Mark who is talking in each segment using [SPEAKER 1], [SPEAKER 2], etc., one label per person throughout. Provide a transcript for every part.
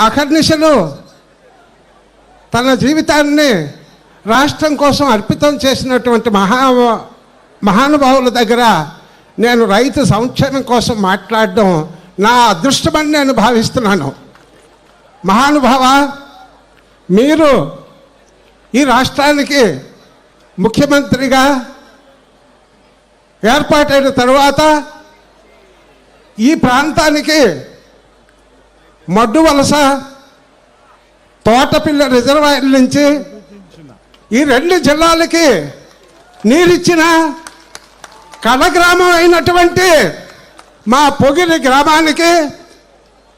[SPEAKER 1] అహర్నిశలు తన జీవితాన్ని రాష్ట్రం కోసం అర్పితం చేసినటువంటి మహానుభావుల దగ్గర నేను రైతు సంక్షేమం కోసం మాట్లాడడం నా అదృష్టమని నేను భావిస్తున్నాను. మహానుభావ, మీరు ఈ రాష్ట్రానికి ముఖ్యమంత్రిగా ఏర్పాటైన తరువాత ఈ ప్రాంతానికి మడ్డువలస, తోటపిల్ల రిజర్వాయర్ నుంచి ఈ 2 జిల్లాలకి నీరిచ్చిన కడ గ్రామం అయినటువంటి మా పొగిలి గ్రామానికి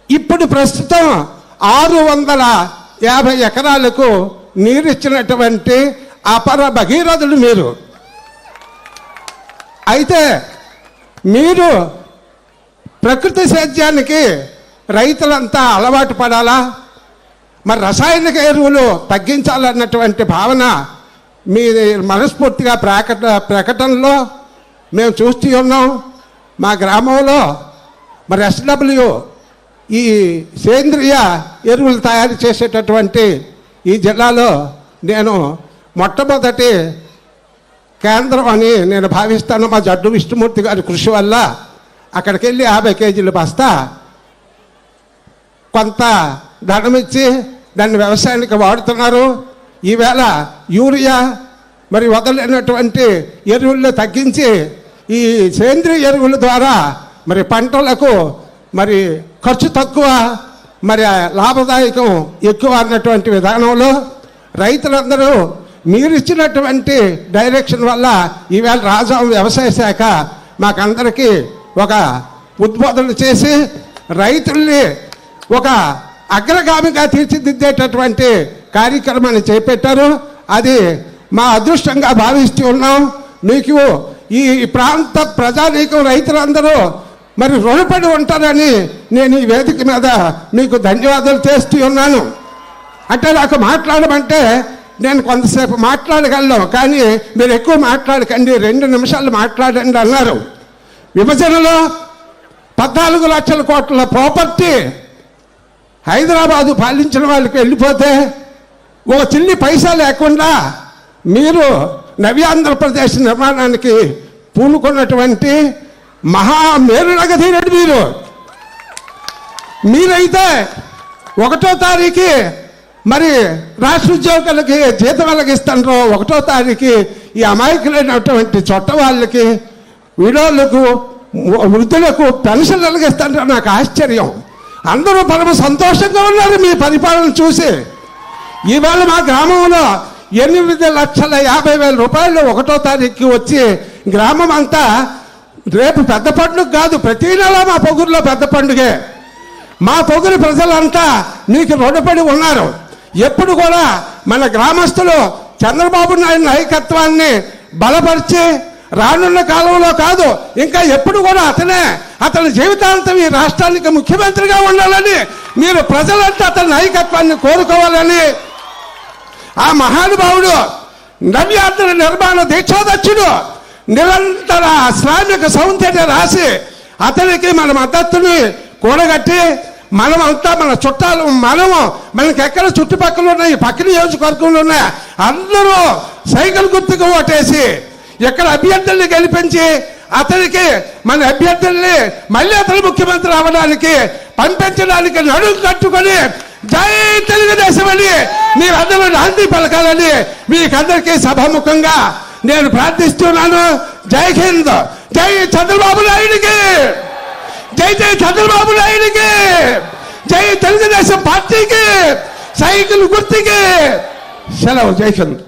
[SPEAKER 1] ఇప్పుడు ప్రస్తుతం 650 ఎకరాలకు నీరిచ్చినటువంటి అపర భగీరథులు మీరు. అయితే మీరు ప్రకృతి సేద్యానికి రైతులంతా అలవాటు పడాలా, మరి రసాయనిక ఎరువులు తగ్గించాలన్నటువంటి భావన మీ మనస్ఫూర్తిగా ప్రకటనలో మేము చూస్తూ ఉన్నాం. మా గ్రామంలో మరి SW ఈ సేంద్రియ ఎరువులు తయారు చేసేటటువంటి ఈ జిల్లాలో నేను మొట్టమొదటి కేంద్రం అని నేను భావిస్తాను. మా జడ్డు విష్ణుమూర్తి గారి కృషి వల్ల అక్కడికి వెళ్ళి 50 కేజీలు బస్తా కొంత ధనమిచ్చి దాన్ని వ్యవసాయానికి వాడుతున్నారు. ఈవేళ యూరియా మరి వదలైనటువంటి ఎరువుల్లో తగ్గించి ఈ సేంద్రియ ఎరువుల ద్వారా మరి పంటలకు మరి ఖర్చు తక్కువ, మరి లాభదాయకం ఎక్కువ అన్నటువంటి విధానంలో రైతులందరూ మీరు ఇచ్చినటువంటి డైరెక్షన్ వల్ల ఈవేళ రాజాం వ్యవసాయ శాఖ మాకందరికీ ఒక ఉద్బోధన చేసి రైతుల్ని ఒక అగ్రగామిగా తీర్చిదిద్దేటటువంటి కార్యక్రమాన్ని చేపట్టారు. అది మా అదృష్టంగా భావిస్తూ ఉన్నాం. మీకు ఈ ప్రాంత ప్రజానీకం రైతులందరూ మరి రుణపడి ఉంటారని నేను ఈ వేదిక మీద మీకు ధన్యవాదాలు చేస్తూ ఉన్నాను. అంటే నాకు మాట్లాడమంటే నేను కొంతసేపు మాట్లాడగలను, కానీ మీరు ఎక్కువ మాట్లాడకండి, 2 నిమిషాలు మాట్లాడండి అన్నారు. విభజనలో 14 లక్షల కోట్ల ప్రాపర్టీ హైదరాబాదు పాలించిన వాళ్ళకి వెళ్ళిపోతే ఒక చిల్లి పైసా లేకుండా మీరు నవ్యాంధ్రప్రదేశ్ నిర్మాణానికి పూనుకున్నటువంటి మహామేరునగధీరుడు మీరైతే 1వ తారీఖు మరి రాష్ట్ర ఉద్యోగులకి జీతం వెలగిస్తారో 1వ తారీఖు ఈ అమాయకులైనటువంటి చొట్ట వాళ్ళకి, విడోళ్ళకు, వృద్ధులకు పెన్షన్ వెలగిస్తారో నాకు ఆశ్చర్యం. అందరూ పరమ సంతోషంగా ఉన్నారు మీ పరిపాలన చూసి. ఈవేళ మా గ్రామంలో 8,50,000 రూపాయలు 1వ తారీఖుకి వచ్చి గ్రామం అంతా రేపు పెద్ద పండుగ కాదు, ప్రతి నెల మా పొగురులో పెద్ద పండుగే. మా పొగురు ప్రజలంతా మీకు రుణపడి ఉన్నారు. ఎప్పుడు కూడా మన గ్రామస్తులు చంద్రబాబు నాయుడు నాయకత్వాన్ని బలపరిచి రానున్న కాలంలో కాదు ఇంకా ఎప్పుడు కూడా అతని జీవితాంతం ఈ రాష్ట్రానికి ముఖ్యమంత్రిగా ఉండాలని మీరు ప్రజలంతా అతని నాయకత్వాన్ని కోరుకోవాలని ఆ మహానుభావుడు నవ్యాంధ్ర నిర్మాణ దీక్షాధ్యక్షుడు నిరంతర శ్రామిక సౌందర్య రాసి అతనికి మన మద్దతుని కూడగట్టి మనమంతా మన చుట్టాలు మనకి ఎక్కడ చుట్టుపక్కల ఉన్నాయి, పక్క నియోజకవర్గంలో ఉన్నాయి, అందరూ సైకిల్ గుర్తుకు ఓటేసి ఎక్కడ అభ్యర్థుల్ని గెలిపించి అతనికి మన అభ్యర్థుల్ని మళ్ళీ అతను ముఖ్యమంత్రి అవ్వడానికి పంపించడానికి నడుము కట్టుకొని జై తెలుగుదేశం అని మీరందరూ నాంది పలకాలని మీకందరికీ సభాముఖంగా నేను ప్రార్థిస్తున్నాను. జై హింద్, జై చంద్రబాబు నాయుడికి, జై జై చంద్రబాబు నాయుడికి, జై తెలుగుదేశం పార్టీకి, సైకిల్ గుర్తుకి. సెలవు. జై హింద్.